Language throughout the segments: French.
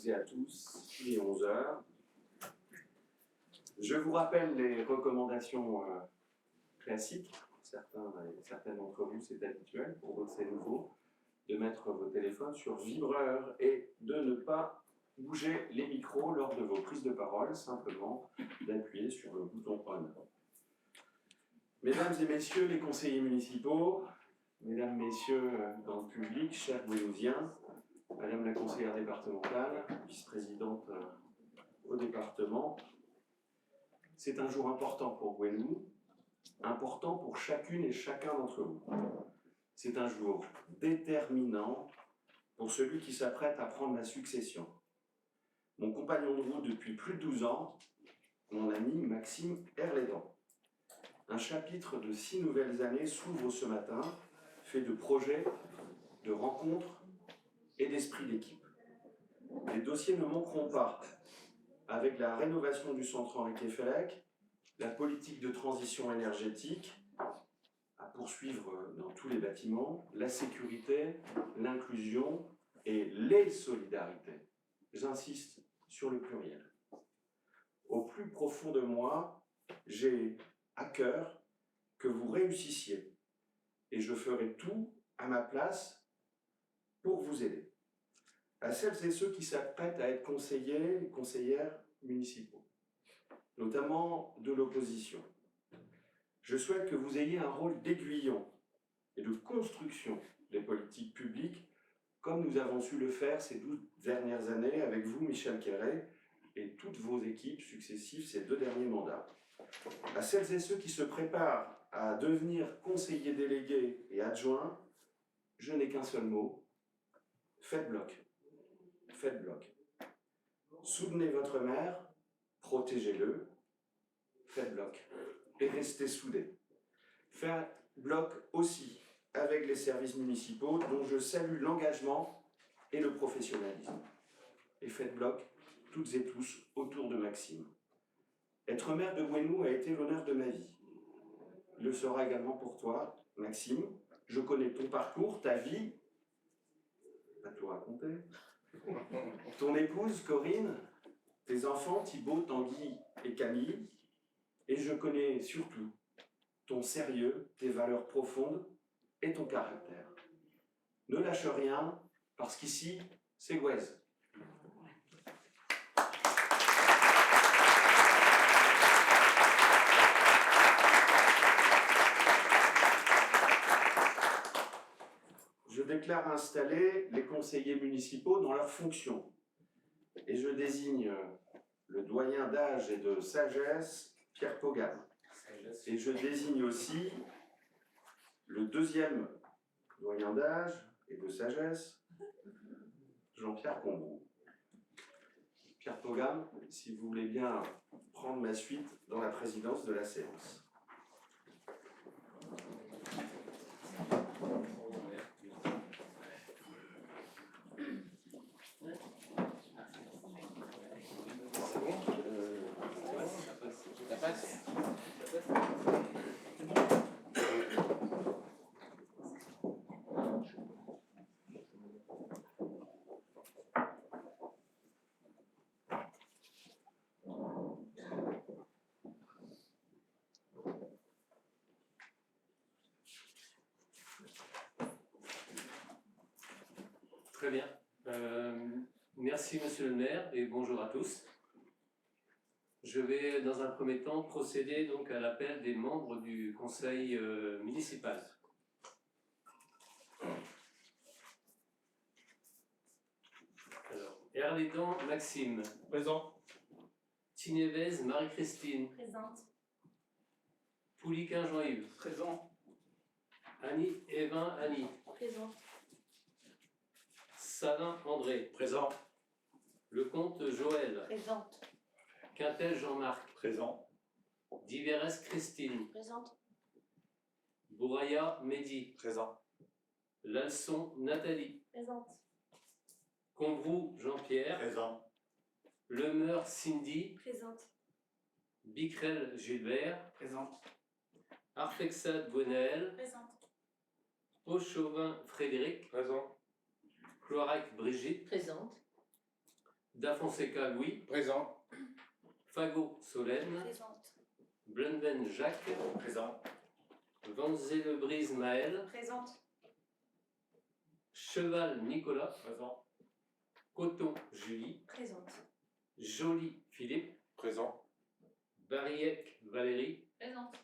toutes et à tous, il est 11 heures. Je vous rappelle les recommandations classiques. Certaines d'entre vous, c'est habituel, pour d'autres, c'est nouveau, de mettre vos téléphones sur vibreur et de ne pas bouger les micros lors de vos prises de parole, simplement d'appuyer sur le bouton on. Mesdames et messieurs les conseillers municipaux, mesdames, messieurs dans le public, chers Guénousiens, madame la conseillère départementale, vice-présidente au département, c'est un jour important pour Gwenou, important pour chacune et chacun d'entre vous. C'est un jour déterminant pour celui qui s'apprête à prendre la succession. Mon compagnon de route depuis plus de 12 ans, mon ami Maxime Herlédan. Un chapitre de 6 nouvelles années s'ouvre ce matin, fait de projets, de rencontres et d'esprit d'équipe. Les dossiers ne manqueront pas, avec la rénovation du centre Henri Kefelec, la politique de transition énergétique, à poursuivre dans tous les bâtiments, la sécurité, l'inclusion et les solidarités. J'insiste sur le pluriel. Au plus profond de moi, j'ai à cœur que vous réussissiez et je ferai tout à ma place pour vous aider. À celles et ceux qui s'apprêtent à être conseillers et conseillères municipaux, notamment de l'opposition, je souhaite que vous ayez un rôle d'aiguillon et de construction des politiques publiques comme nous avons su le faire ces 12 dernières années avec vous, Michel Quéré, et toutes vos équipes successives ces 2 derniers mandats. À celles et ceux qui se préparent à devenir conseillers délégués et adjoints, je n'ai qu'un seul mot, faites bloc. Faites bloc. Soutenez votre maire, protégez-le, faites bloc. Et restez soudés. Faites bloc aussi avec les services municipaux dont je salue l'engagement et le professionnalisme. Et faites bloc toutes et tous autour de Maxime. Être maire de Gwenou a été l'honneur de ma vie. Il le sera également pour toi, Maxime. Je connais ton parcours, ta vie, pas tout raconter, ton épouse, Corinne, tes enfants, Thibaut, Tanguy et Camille, et je connais surtout ton sérieux, tes valeurs profondes et ton caractère. Ne lâche rien, parce qu'ici, c'est Gouez. Je déclare installer les conseillers municipaux dans leurs fonctions et je désigne le doyen d'âge et de sagesse, Pierre Pogam. Et je désigne aussi le deuxième doyen d'âge et de sagesse, Jean-Pierre Combrou. Pierre Pogam, si vous voulez bien prendre ma suite dans la présidence de la séance. Ça passe. Très bien. Merci Monsieur le maire et bonjour à tous. Je vais dans un premier temps procéder donc à l'appel des membres du conseil municipal. Alors, Herlédan Maxime. Présent. Tinevez Marie-Christine. Présente. Pouliquin Jean-Yves. Présent. Annie Evin Annie. Présente. Salin André. Présent. Lecomte Joël. Présente. Quintel Jean-Marc. Présent. Diverès Christine. Présente. Bouraya Mehdi. Présent. Lalson Nathalie. Présente. Combrou Jean-Pierre. Présent. Lemeur Cindy. Présente. Bicrel Gilbert. Présent. Arfexad Gwenaël. Présente. Auchauvin Frédéric. Présent. Cloirac Brigitte. Présente. Da Fonseca Louis, Présent. Fagot Solène, Présente. Blunven Jacques, Présent. Van Zellebrise Maël, Présente. Cheval Nicolas, Présent. Coton Julie, Présente. Joly Philippe, Présent. Bariec Valérie, Présente.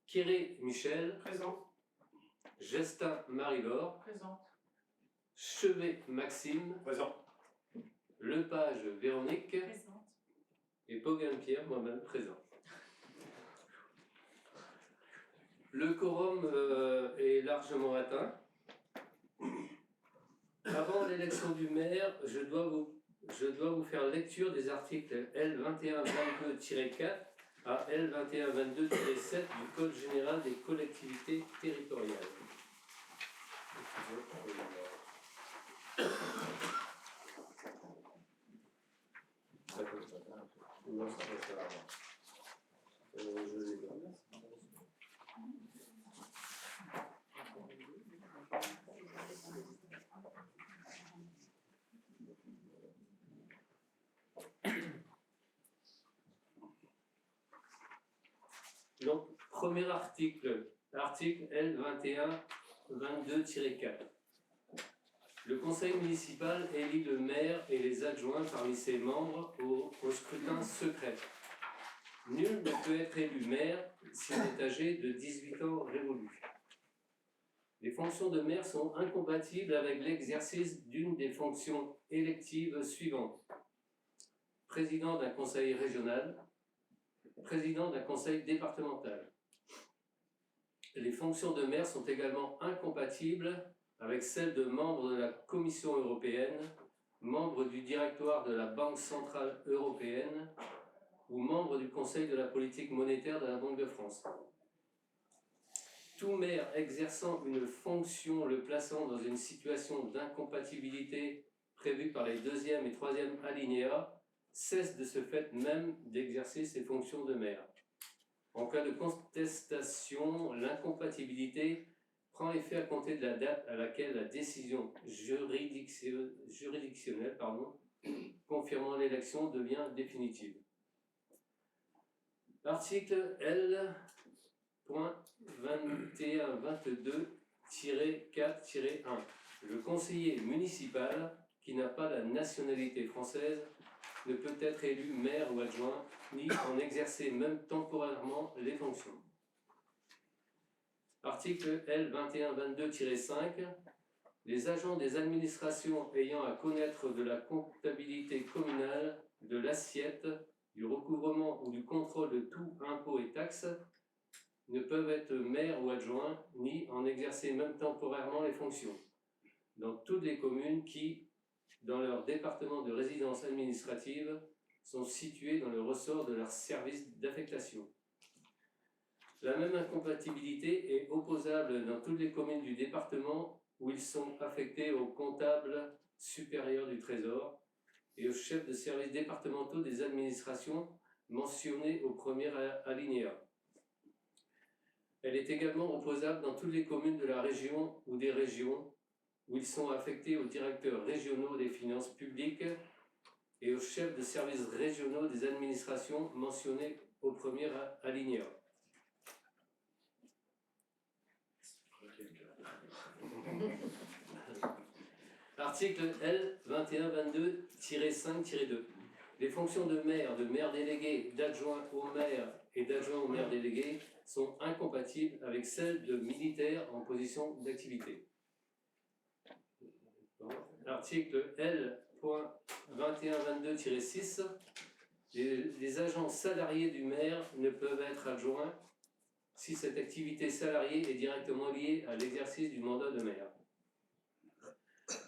Quéré Michel, Présent. Gestin Marie-Laure, Présente. Chevet Maxime, Présent. Lepage Véronique Présente. et Poguin Pierre, moi-même présent. Le quorum est largement atteint. Avant l'élection du maire, je dois vous faire lecture des articles L2122-4 à L2122-7 du Code général des collectivités territoriales. Je les donne. Donc, premier article L2122-4. Le conseil municipal élit le maire et les adjoints parmi ses membres au scrutin secret. Nul ne peut être élu maire s'il est âgé de 18 ans révolus. Les fonctions de maire sont incompatibles avec l'exercice d'une des fonctions électives suivantes. Président d'un conseil régional, président d'un conseil départemental. Les fonctions de maire sont également incompatibles avec celles de membre de la Commission européenne, membre du directoire de la Banque centrale européenne ou membre du Conseil de la politique monétaire de la Banque de France. Tout maire exerçant une fonction le plaçant dans une situation d'incompatibilité prévue par les 2e et 3e alinéas cesse de ce fait même d'exercer ses fonctions de maire. En cas de contestation, l'incompatibilité prend effet à compter de la date à laquelle la décision juridictionnelle confirmant l'élection devient définitive. Article L.2122-4-1. Le conseiller municipal qui n'a pas la nationalité française ne peut être élu maire ou adjoint, ni en exercer même temporairement les fonctions. Article L2122-5. Les agents des administrations ayant à connaître de la comptabilité communale, de l'assiette, du recouvrement ou du contrôle de tout impôt et taxe ne peuvent être maire ou adjoint, ni en exercer même temporairement les fonctions. Dans toutes les communes qui, dans leur département de résidence administrative, sont situées dans le ressort de leur service d'affectation. La même incompatibilité est opposable dans toutes les communes du département où ils sont affectés au comptable supérieur du Trésor et aux chefs de services départementaux des administrations mentionnés au premier alinéa. Elle est également opposable dans toutes les communes de la région ou des régions où ils sont affectés aux directeurs régionaux des finances publiques et aux chefs de services régionaux des administrations mentionnés au premier alinéa. Article L2122-5-2. Les fonctions de maire délégué, d'adjoint au maire et d'adjoint au maire délégué sont incompatibles avec celles de militaires en position d'activité. Article L.2122-6. Les agents salariés du maire ne peuvent être adjoints si cette activité salariée est directement liée à l'exercice du mandat de maire.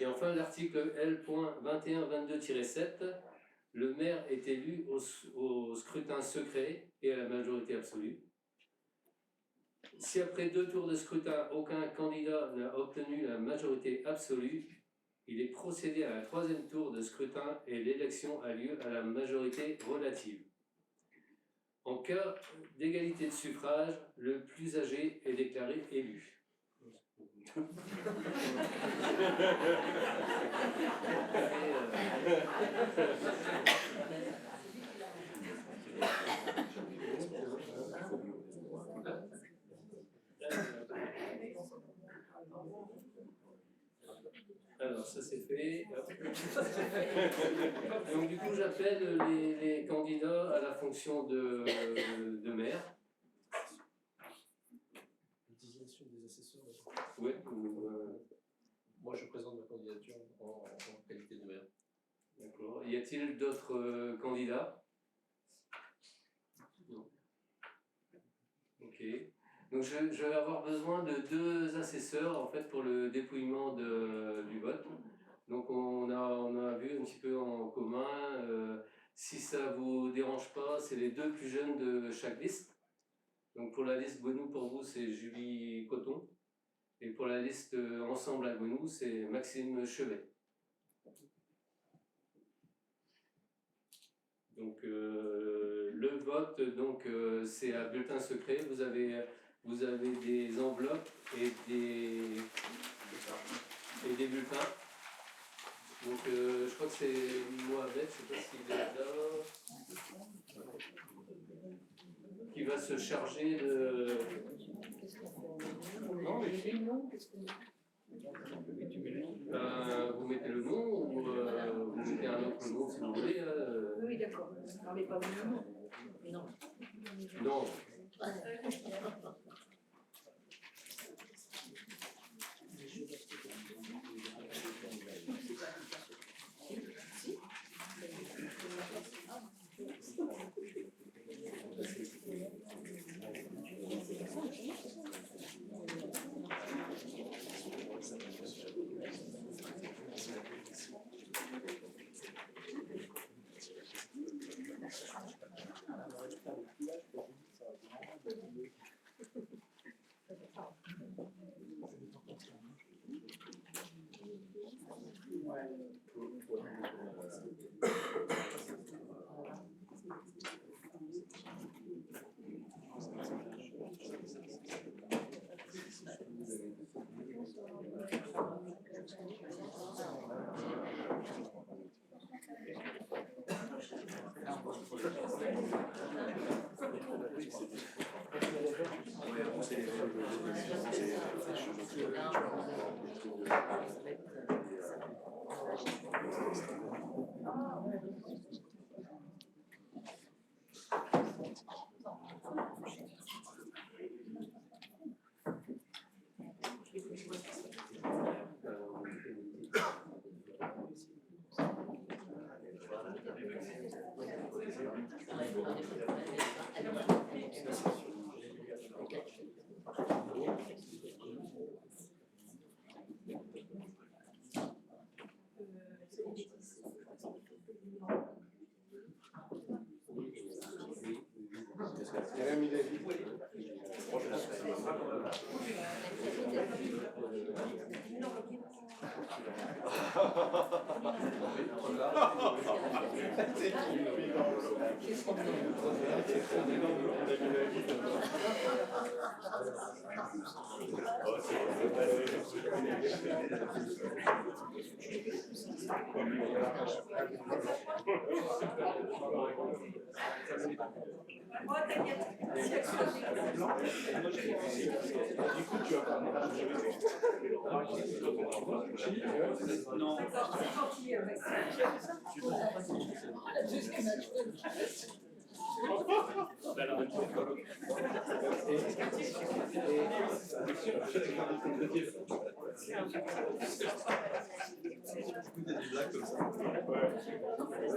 Et enfin, l'article L.2122-7, le maire est élu au scrutin secret et à la majorité absolue. Si après 2 tours de scrutin, aucun candidat n'a obtenu la majorité absolue, il est procédé à un 3e tour de scrutin et l'élection a lieu à la majorité relative. En cas d'égalité de suffrage, le plus âgé est déclaré élu. Alors, ça c'est fait. Donc, du coup, j'appelle les candidats à la fonction de maire. Désignation des assesseurs. Ouais, Moi, je présente ma candidature en qualité de maire. d'accord. Y a-t-il d'autres candidats? Non. Ok. Donc je vais avoir besoin de 2 assesseurs en fait pour le dépouillement du vote. Donc on a vu un petit peu en commun. Si ça vous dérange pas, c'est les 2 plus jeunes de chaque liste. Donc pour la liste Gonou, pour vous, c'est Julie Coton. Et pour la liste Ensemble à Gonou, c'est Maxime Chevet. Donc le vote, donc c'est à bulletin secret. Vous avez des enveloppes et des bulletins. Donc je crois que c'est Mohamed, je ne sais pas s'il est là, qui va se charger de... Non, mais vous mettez le nom ou vous mettez un autre nom si vous voulez. Oui, d'accord. Non, mais pas le nom. Non. Non.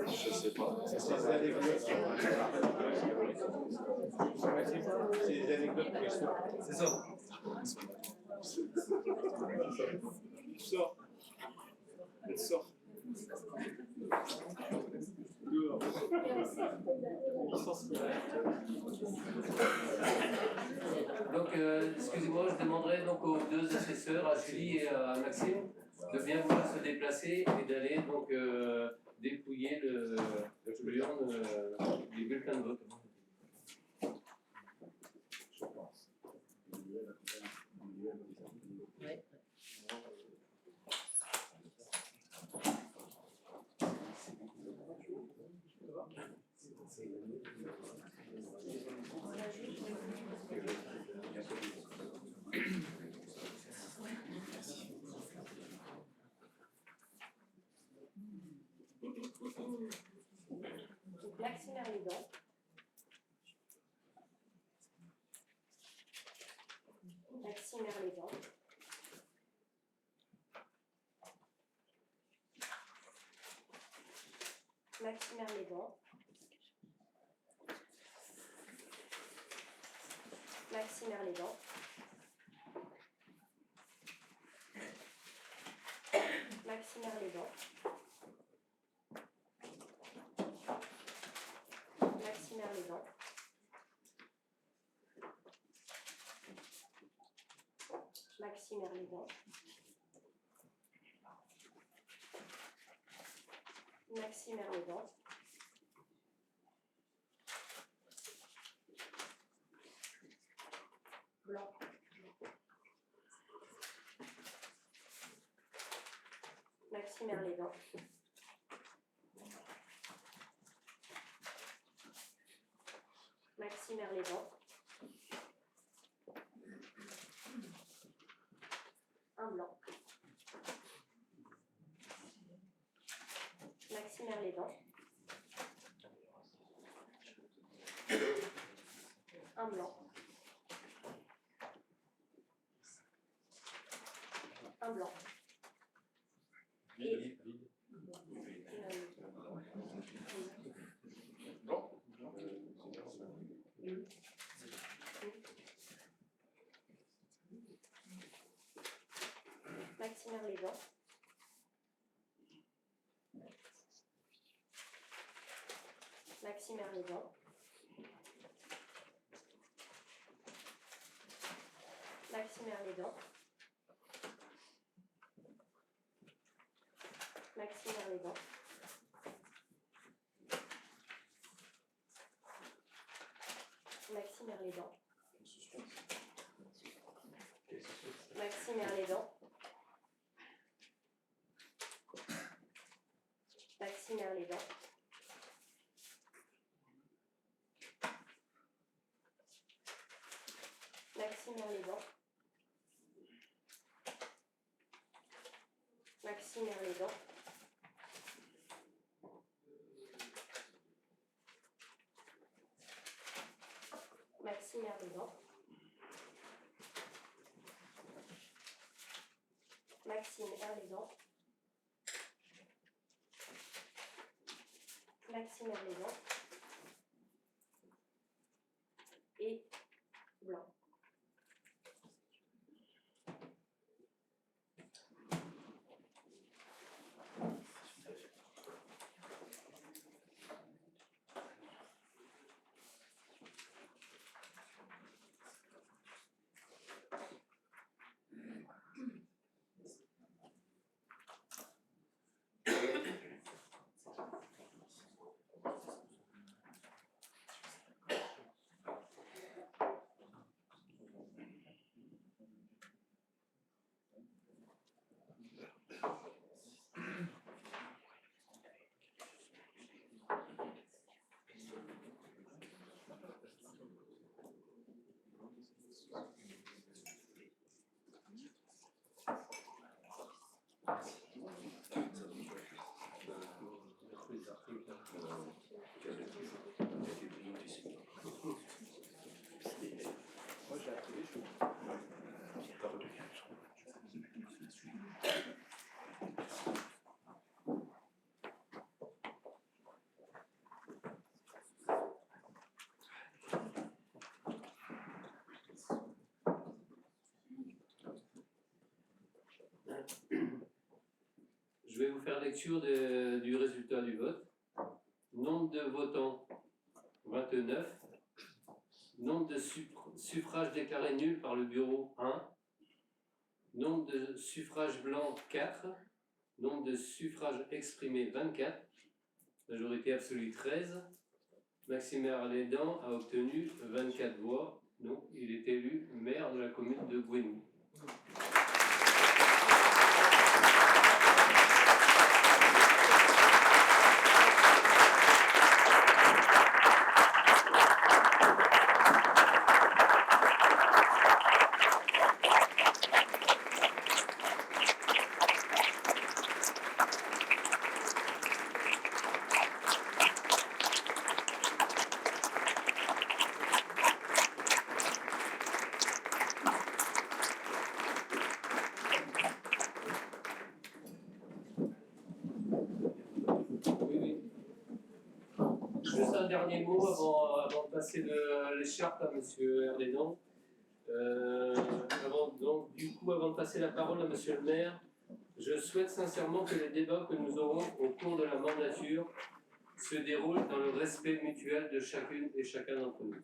Je sais pas. C'est des anecdotes. C'est des anecdotes pour l'histoire. C'est ça. Tu sors. Elle sort. Dehors. Donc, excusez-moi, je demanderai donc aux 2 assesseurs, à Julie et à Maxime, de bien vouloir se déplacer et d'aller donc dépouiller l'urne des bulletins de vote. Ouais. Maximaire les dents. Maximaire les dents. Maximaire les dents. Maximaire les dents. Maximaire les dents. Maximaire les dents. Maximaire les dents. Maximaire les dents. Blanc. Maximaire les dents. Maximaire les dents. Un blanc. Maximaire les dents. Un blanc. Un blanc. Et Maximaire les dents. Maximaire les dents. Maximaire les dents. Maximaire les dents. Maximaire les dents. Maximaire les dents. Maximaire les dents. Maximaire les dents. Maximaire les dents. Maximaire les dents. Maximaire les dents. Maximaire les dents. Et blanc. Je vais vous faire lecture du résultat du vote. Nombre de votants 29. Nombre de suffrages déclarés nuls par le bureau 1. Nombre de suffrages blancs 4. Nombre de suffrages exprimés 24. Majorité absolue 13. Maximaire Lédan a obtenu 24 voix. Donc il est élu maire de la commune de Gouesnou. Juste un dernier mot avant de passer l'écharpe à M. Herlédan. Avant de passer la parole à M. le maire, je souhaite sincèrement que les débats que nous aurons au cours de la mandature se déroulent dans le respect mutuel de chacune et chacun d'entre nous.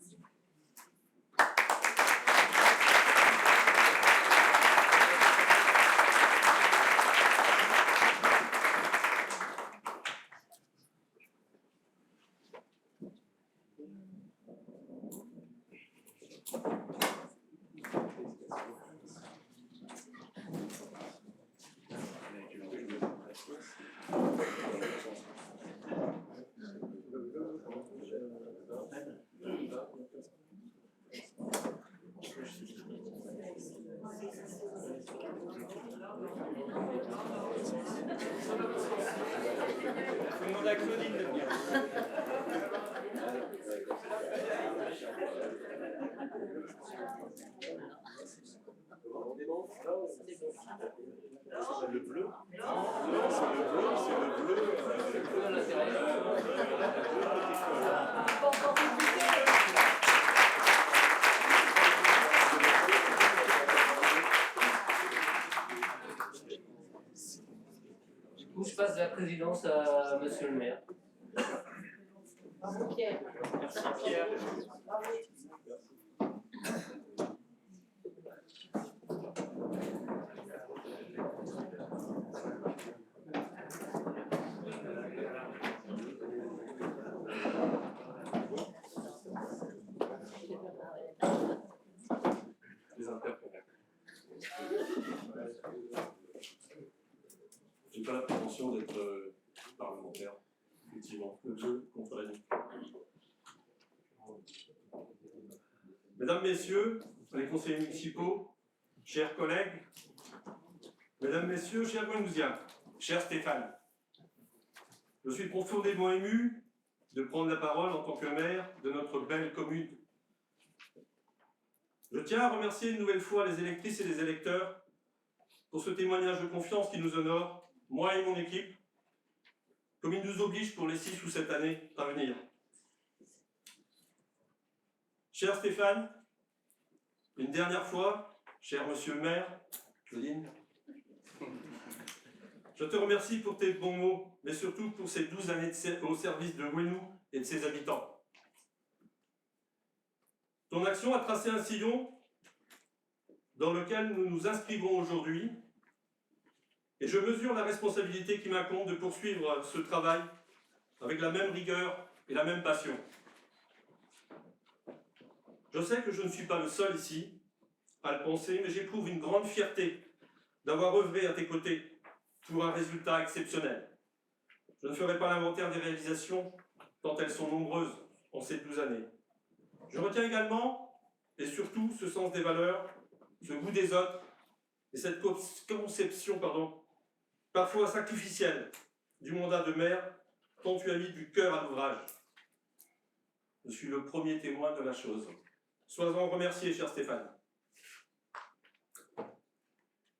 Je demande à Claudine de venir. C'est le bleu. Non, c'est le bleu, c'est le bleu. Le bleu à l'intérieur. Du coup, je passe la présidence à Monsieur le maire. Pierre. Merci Pierre. Les interprètes. J'ai pas la prétention d'être parlementaire, effectivement. Le jeu contre la nuit. Mesdames, Messieurs, les conseillers municipaux, chers collègues, Mesdames, Messieurs, chers Gwenousiens, cher Stéphane, je suis profondément ému de prendre la parole en tant que maire de notre belle commune. Je tiens à remercier une nouvelle fois les électrices et les électeurs pour ce témoignage de confiance qui nous honore, moi et mon équipe, comme il nous oblige pour les 6 ou 7 années à venir. Cher Stéphane, une dernière fois, cher Monsieur le maire, Claudine, je te remercie pour tes bons mots, mais surtout pour ces 12 années au service de Gwenou et de ses habitants. Ton action a tracé un sillon dans lequel nous nous inscrivons aujourd'hui, et je mesure la responsabilité qui m'incombe de poursuivre ce travail avec la même rigueur et la même passion. Je sais que je ne suis pas le seul ici à le penser, mais j'éprouve une grande fierté d'avoir œuvré à tes côtés pour un résultat exceptionnel. Je ne ferai pas l'inventaire des réalisations, tant elles sont nombreuses en ces 12 années. Je retiens également, et surtout, ce sens des valeurs, ce goût des autres, et cette conception, parfois sacrificielle, du mandat de maire, tant tu as mis du cœur à l'ouvrage. Je suis le premier témoin de la chose. Sois-en remercié, cher Stéphane.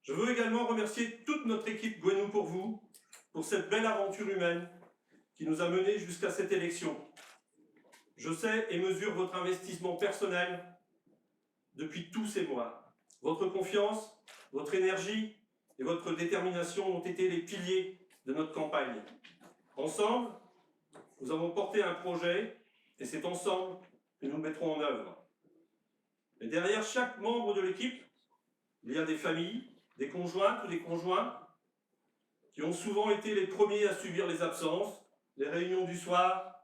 Je veux également remercier toute notre équipe Gwenou pour vous, pour cette belle aventure humaine qui nous a menés jusqu'à cette élection. Je sais et mesure votre investissement personnel depuis tous ces mois. Votre confiance, votre énergie et votre détermination ont été les piliers de notre campagne. Ensemble, nous avons porté un projet et c'est ensemble que nous le mettrons en œuvre. Mais derrière chaque membre de l'équipe, il y a des familles, des conjointes ou des conjoints qui ont souvent été les premiers à subir les absences, les réunions du soir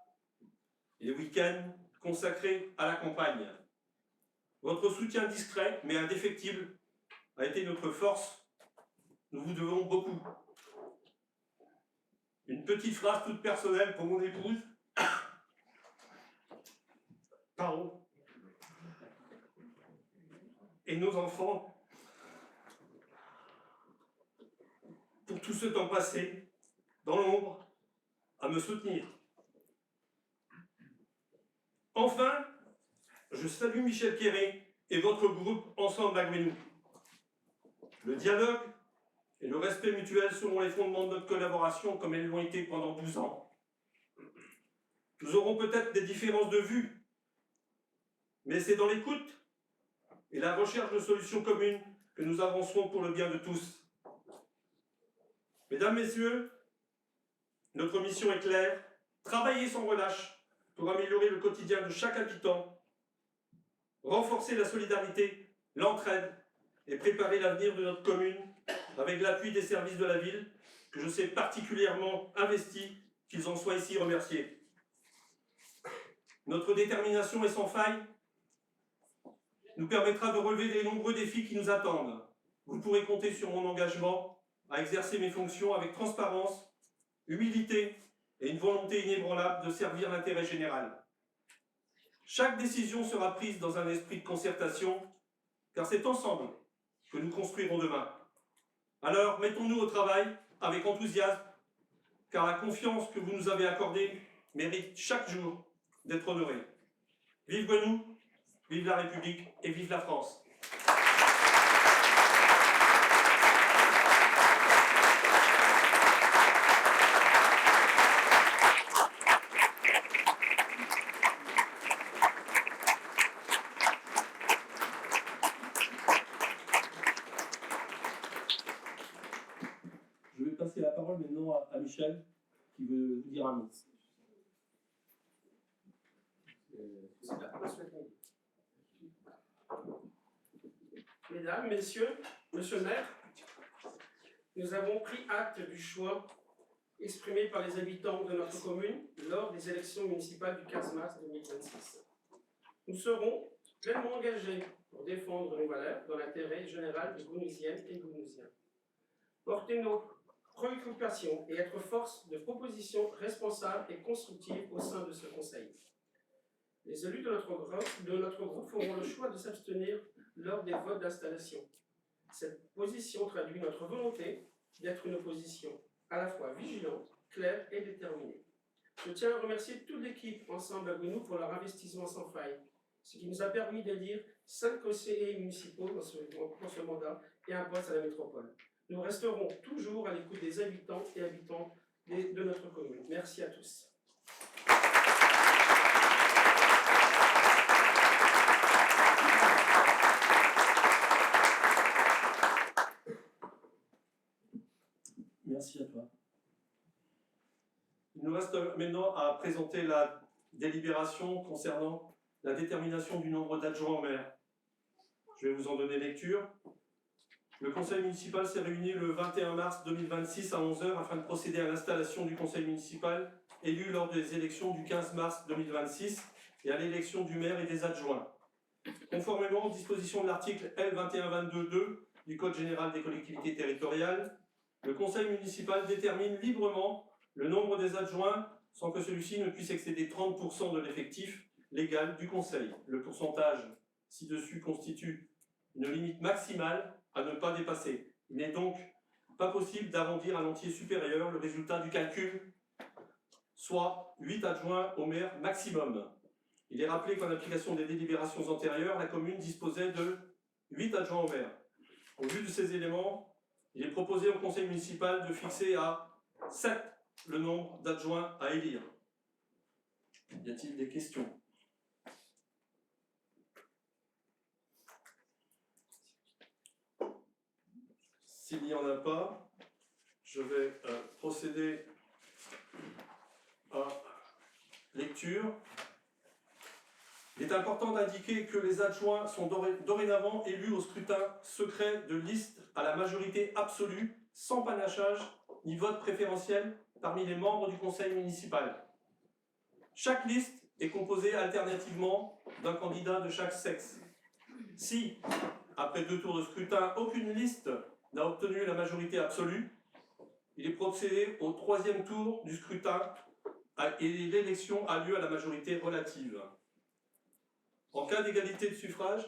et les week-ends consacrés à la campagne. Votre soutien discret mais indéfectible a été notre force. Nous vous devons beaucoup. Une petite phrase toute personnelle pour mon épouse. Pardon. Et nos enfants, pour tout ce temps passé, dans l'ombre, à me soutenir. Enfin, je salue Michel Pierret et votre groupe Ensemble à Gwenou. Le dialogue et le respect mutuel seront les fondements de notre collaboration comme elles l'ont été pendant 12 ans. Nous aurons peut-être des différences de vue, mais c'est dans l'écoute et la recherche de solutions communes que nous avancerons pour le bien de tous. Mesdames, Messieurs, notre mission est claire. Travailler sans relâche pour améliorer le quotidien de chaque habitant, renforcer la solidarité, l'entraide et préparer l'avenir de notre commune avec l'appui des services de la ville, que je sais particulièrement investis, qu'ils en soient ici remerciés. Notre détermination est sans faille, nous permettra de relever les nombreux défis qui nous attendent. Vous pourrez compter sur mon engagement à exercer mes fonctions avec transparence, humilité et une volonté inébranlable de servir l'intérêt général. Chaque décision sera prise dans un esprit de concertation, car c'est ensemble que nous construirons demain. Alors, mettons-nous au travail avec enthousiasme, car la confiance que vous nous avez accordée mérite chaque jour d'être honorée. Vive Gwenou, vive la République et vive la France. Je vais passer la parole maintenant à Michel, qui veut vous dire un mot. Mesdames, Messieurs, Monsieur le maire, nous avons pris acte du choix exprimé par les habitants de notre commune lors des élections municipales du 15 mars 2026. Nous serons pleinement engagés pour défendre nos valeurs dans l'intérêt général des Gounousiennes et Gounousiens. Porter nos préoccupations et être force de proposition responsable et constructive au sein de ce conseil. Les élus de notre groupe feront le choix de s'abstenir lors des votes d'installation. Cette position traduit notre volonté d'être une opposition à la fois vigilante, claire et déterminée. Je tiens à remercier toute l'équipe Ensemble à Gwenou pour leur investissement sans faille, ce qui nous a permis d'élire 5 conseillers municipaux pour ce mandat et un poste à la métropole. Nous resterons toujours à l'écoute des habitants et habitantes de notre commune. Merci à tous. Merci à toi. Il nous reste maintenant à présenter la délibération concernant la détermination du nombre d'adjoints au maire. Je vais vous en donner lecture. Le conseil municipal s'est réuni le 21 mars 2026 à 11 h afin de procéder à l'installation du conseil municipal élu lors des élections du 15 mars 2026 et à l'élection du maire et des adjoints. Conformément aux dispositions de l'article L 2122-2 du Code général des collectivités territoriales, le conseil municipal détermine librement le nombre des adjoints sans que celui-ci ne puisse excéder 30% de l'effectif légal du conseil. Le pourcentage ci-dessus constitue une limite maximale à ne pas dépasser. Il n'est donc pas possible d'arrondir à l'entier supérieur le résultat du calcul, soit 8 adjoints au maire maximum. Il est rappelé qu'en application des délibérations antérieures, la commune disposait de 8 adjoints au maire. Au vu de ces éléments, il est proposé au conseil municipal de fixer à 7 le nombre d'adjoints à élire. Y a-t-il des questions ? S'il n'y en a pas, je vais procéder à lecture. Il est important d'indiquer que les adjoints sont dorénavant élus au scrutin secret de liste à la majorité absolue, sans panachage ni vote préférentiel parmi les membres du conseil municipal. Chaque liste est composée alternativement d'un candidat de chaque sexe. Si, après 2 tours de scrutin, aucune liste n'a obtenu la majorité absolue, il est procédé au 3e tour du scrutin et l'élection a lieu à la majorité relative. En cas d'égalité de suffrage,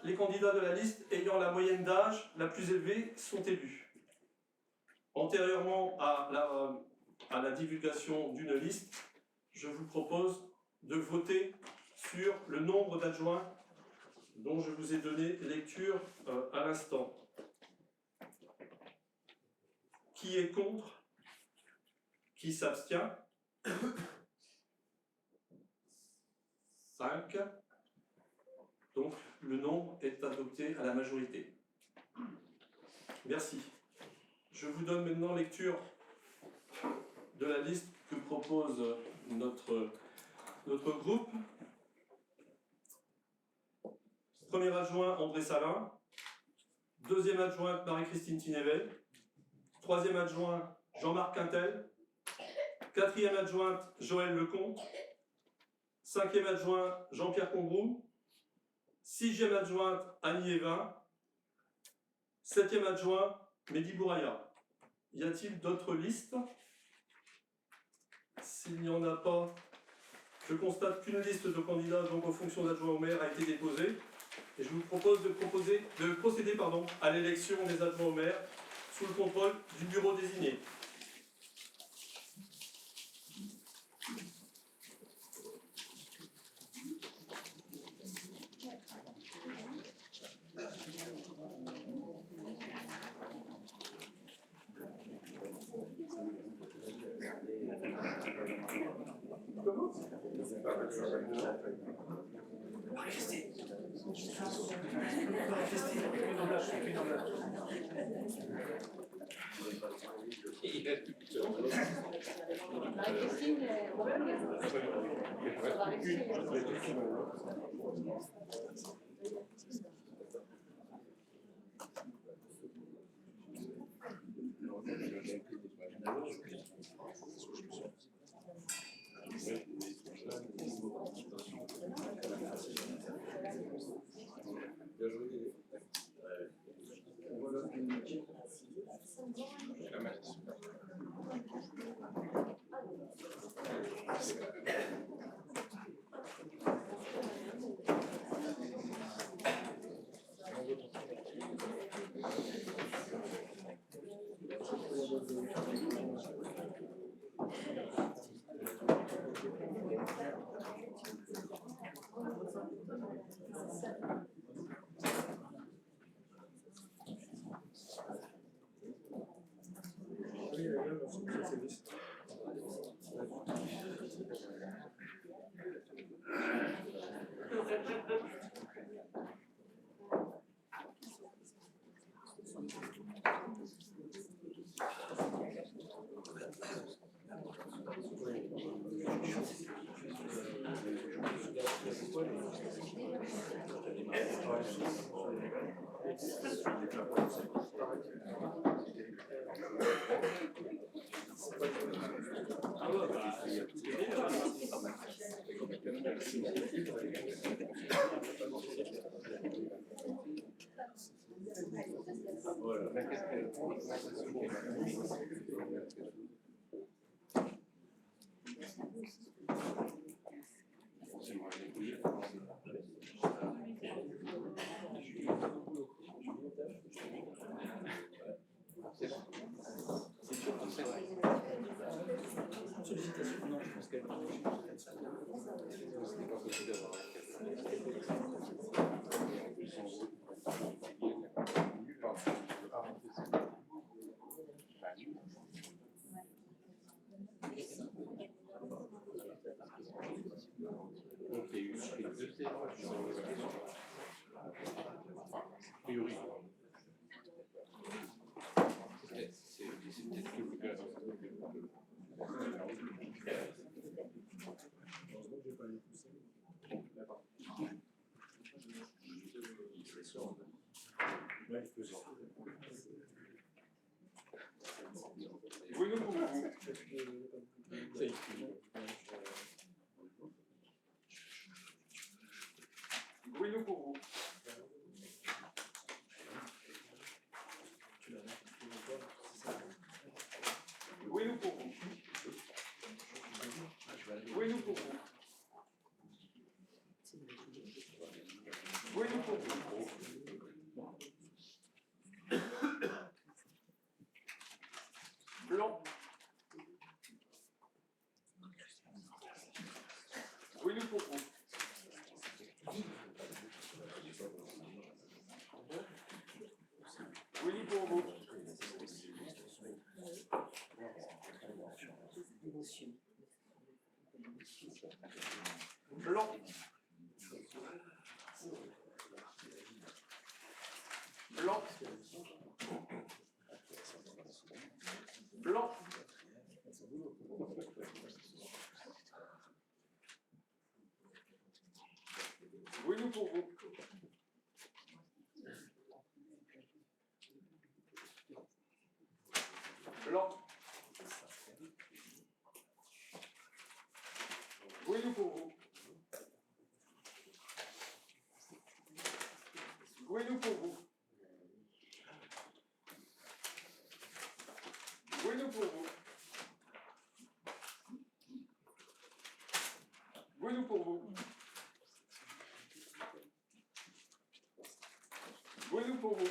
les candidats de la liste ayant la moyenne d'âge la plus élevée sont élus. Antérieurement à la divulgation d'une liste, je vous propose de voter sur le nombre d'adjoints dont je vous ai donné lecture à l'instant. Qui est contre? Qui s'abstient? 5. Donc, le nombre est adopté à la majorité. Merci. Je vous donne maintenant lecture de la liste que propose notre groupe. Premier adjoint, André Salin. Deuxième adjointe, Marie-Christine Tinével. Troisième adjoint, Jean-Marc Quintel. Quatrième adjointe, Joël Lecomte. Cinquième adjoint, Jean-Pierre Combrou. Sixième adjointe, Annie Evin. Septième adjoint, Mehdi Bouraya. Y a-t-il d'autres listes? S'il n'y en a pas, je constate qu'une liste de candidats donc aux fonctions d'adjoint au maire a été déposée. Et je vous propose de procéder à l'élection des adjoints au maire sous le contrôle du bureau désigné. Gouinou pour vous. Gouinou pour vous. Blanc. Gouinou pour vous. Blanc. Gouinou pour vous. Gouinou pour vous. Gouinou pour vous. Gouinou pour vous. Gouinou pour vous.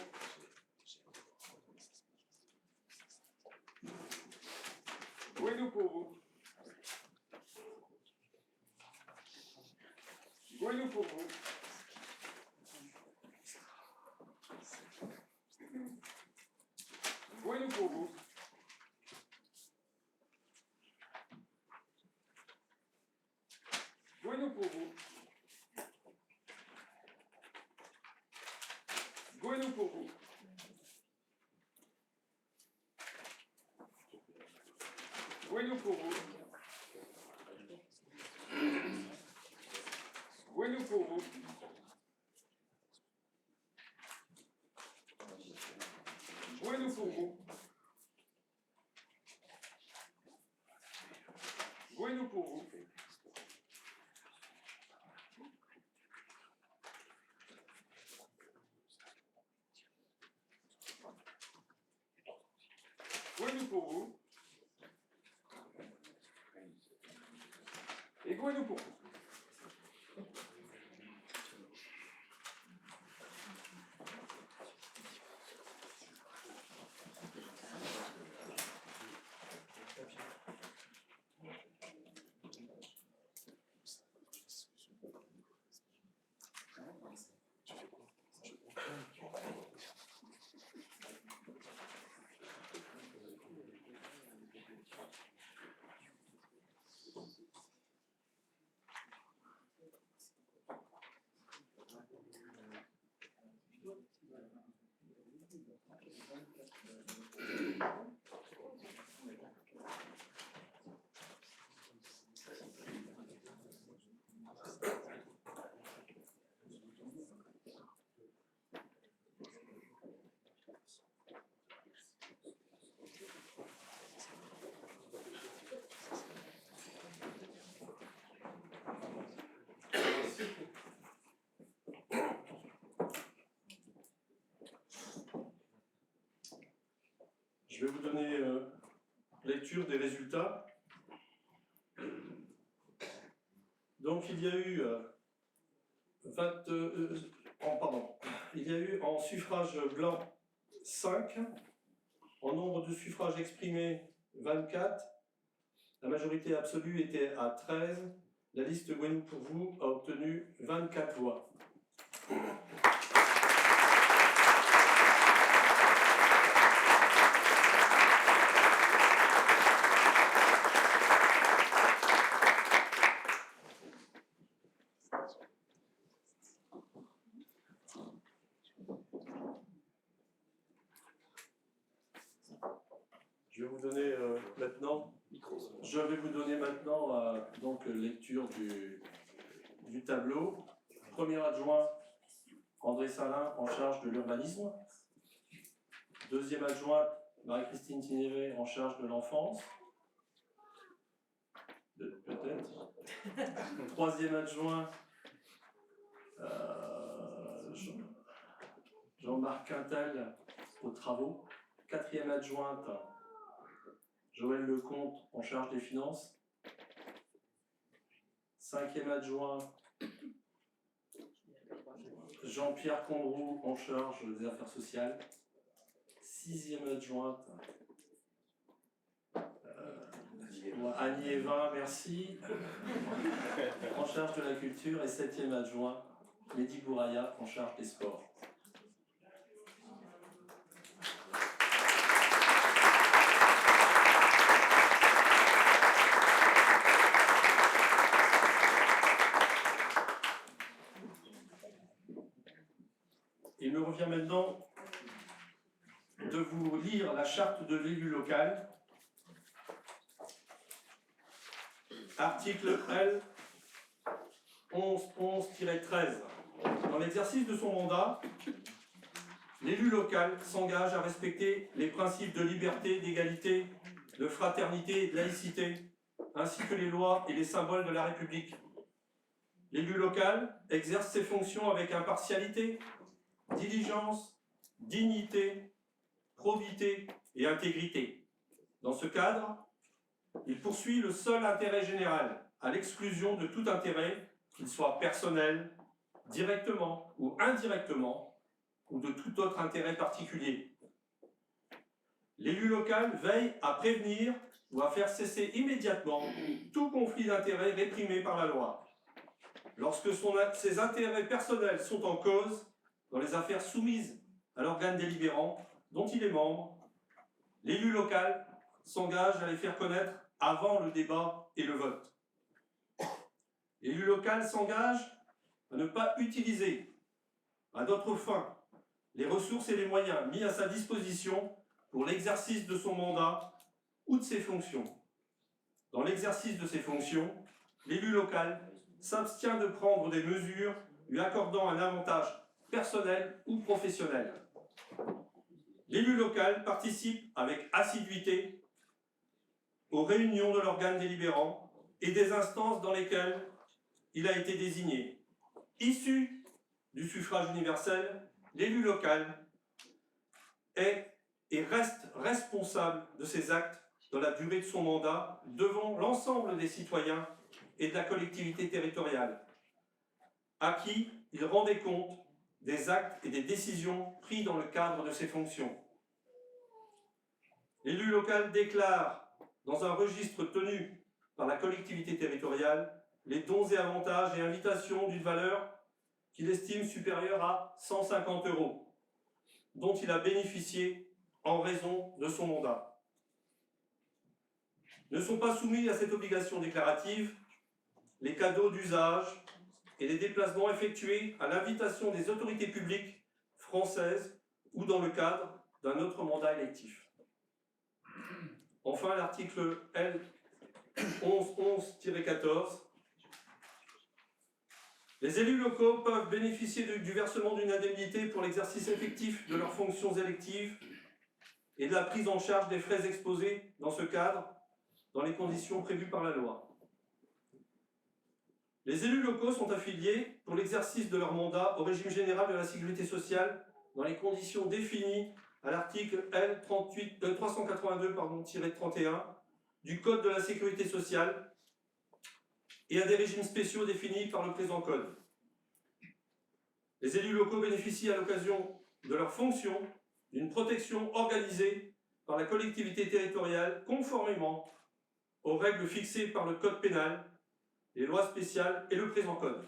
Gouinou pour vous. Gouinou pour vous. Gouinou pour vous. Gouinou pour vous. Gouinou pour vous. Gouinou pour vous. Gouinou pour vous. Gouinou pour vous. Gouinou pour vous. Gouinou pour vous. Et Gouinou pour vous. Je vais vous donner lecture des résultats. Donc il y a eu il y a eu en suffrage blanc 5, en nombre de suffrages exprimés 24, la majorité absolue était à 13, la liste Gouinou pour vous a obtenu 24 voix. Je vais vous donner maintenant donc lecture du tableau. Premier adjoint, André Salin, en charge de l'urbanisme. Deuxième adjointe, Marie-Christine Tinévé, en charge de l'enfance. Peut-être. Troisième adjoint, Jean-Marc Quintel, aux travaux. Quatrième adjointe, Joël Lecomte, en charge des finances. Cinquième adjoint, Jean-Pierre Condroux, en charge des affaires sociales. Sixième adjointe, Annie Evin, merci, en charge de la culture. Et septième adjoint, Mehdi Bouraya, en charge des sports. Il me revient maintenant de vous lire la charte de l'élu local article L 1111-13. Dans l'exercice de son mandat, l'élu local s'engage à respecter les principes de liberté, d'égalité, de fraternité et de laïcité, ainsi que les lois et les symboles de la République. L'élu local exerce ses fonctions avec impartialité, diligence, dignité, probité et intégrité. Dans ce cadre, il poursuit le seul intérêt général, à l'exclusion de tout intérêt, qu'il soit personnel, directement ou indirectement, ou de tout autre intérêt particulier. L'élu local veille à prévenir ou à faire cesser immédiatement tout conflit d'intérêts réprimé par la loi. Lorsque ses intérêts personnels sont en cause dans les affaires soumises à l'organe délibérant dont il est membre, l'élu local s'engage à les faire connaître avant le débat et le vote. L'élu local s'engage à ne pas utiliser à d'autres fins les ressources et les moyens mis à sa disposition pour l'exercice de son mandat ou de ses fonctions. Dans l'exercice de ses fonctions, l'élu local s'abstient de prendre des mesures lui accordant un avantage personnel ou professionnel. L'élu local participe avec assiduité aux réunions de l'organe délibérant et des instances dans lesquelles il a été désigné. Issu du suffrage universel, l'élu local est et reste responsable de ses actes dans la durée de son mandat devant l'ensemble des citoyens et de la collectivité territoriale, à qui il rendait compte des actes et des décisions pris dans le cadre de ses fonctions. L'élu local déclare dans un registre tenu par la collectivité territoriale les dons et avantages et invitations d'une valeur qu'il estime supérieure à 150 €, dont il a bénéficié en raison de son mandat. Ne sont pas soumis à cette obligation déclarative les cadeaux d'usage et les déplacements effectués à l'invitation des autorités publiques françaises ou dans le cadre d'un autre mandat électif. Enfin, l'article L 1111-14. Les élus locaux peuvent bénéficier du versement d'une indemnité pour l'exercice effectif de leurs fonctions électives et de la prise en charge des frais exposés dans ce cadre, dans les conditions prévues par la loi. Les élus locaux sont affiliés pour l'exercice de leur mandat au régime général de la sécurité sociale dans les conditions définies à l'article L 382-31 du Code de la sécurité sociale et à des régimes spéciaux définis par le présent Code. Les élus locaux bénéficient à l'occasion de leurs fonctions d'une protection organisée par la collectivité territoriale conformément aux règles fixées par le Code pénal, les lois spéciales et le présent Code.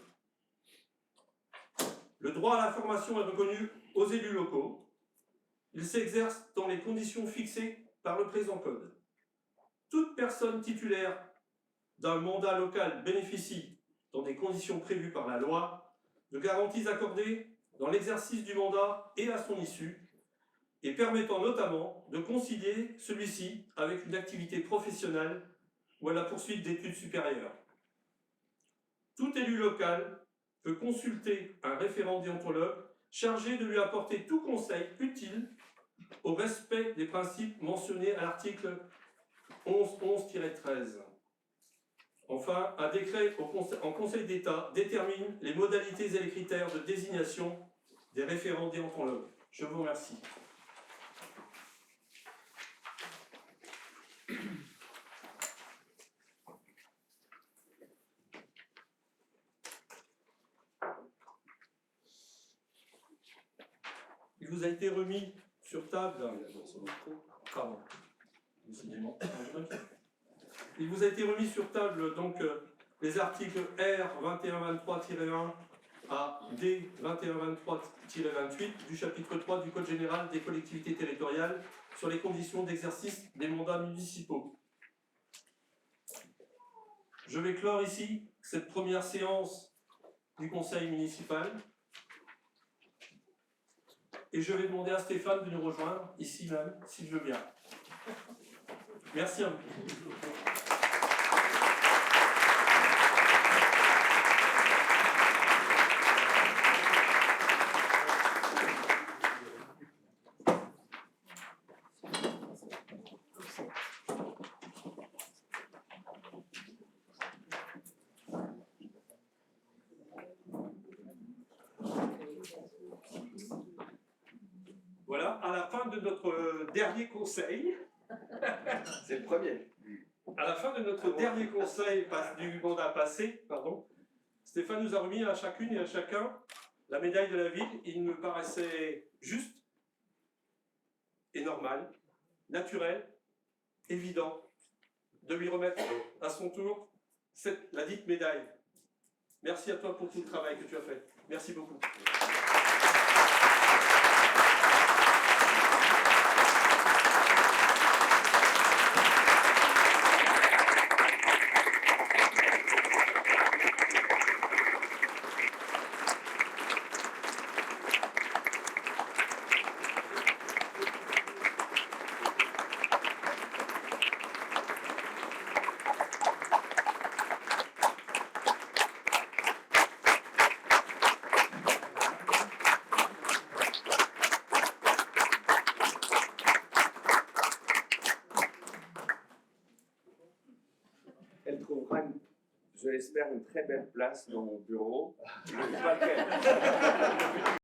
Le droit à la formation est reconnu aux élus locaux. Il s'exerce dans les conditions fixées par le présent Code. Toute personne titulaire d'un mandat local bénéficie, dans des conditions prévues par la loi, de garanties accordées dans l'exercice du mandat et à son issue, et permettant notamment de concilier celui-ci avec une activité professionnelle ou à la poursuite d'études supérieures. Tout élu local peut consulter un référent déontologue chargé de lui apporter tout conseil utile au respect des principes mentionnés à l'article 1111-13. Enfin, un décret en Conseil d'État détermine les modalités et les critères de désignation des référents déontologues. Je vous remercie. Il vous a été remis sur table. Pardon. Décidément. Il vous a été remis sur table donc les articles R 2123-1 à D 2123-28 du chapitre 3 du Code général des collectivités territoriales sur les conditions d'exercice des mandats municipaux. Je vais clore ici cette première séance du conseil municipal et je vais demander à Stéphane de nous rejoindre ici même, s'il veut bien. Merci à vous. de notre dernier conseil, C'est le premier. à la fin de notre dernier conseil du mandat passé, pardon, Stéphane nous a remis à chacune et à chacun la médaille de la ville. Il me paraissait juste et normal, naturel, évident, de lui remettre à son tour la dite médaille. Merci à toi pour tout le travail que tu as fait. Merci beaucoup. Elle trouvera, je l'espère, une très belle place dans mon bureau. Je ne sais pas lequel.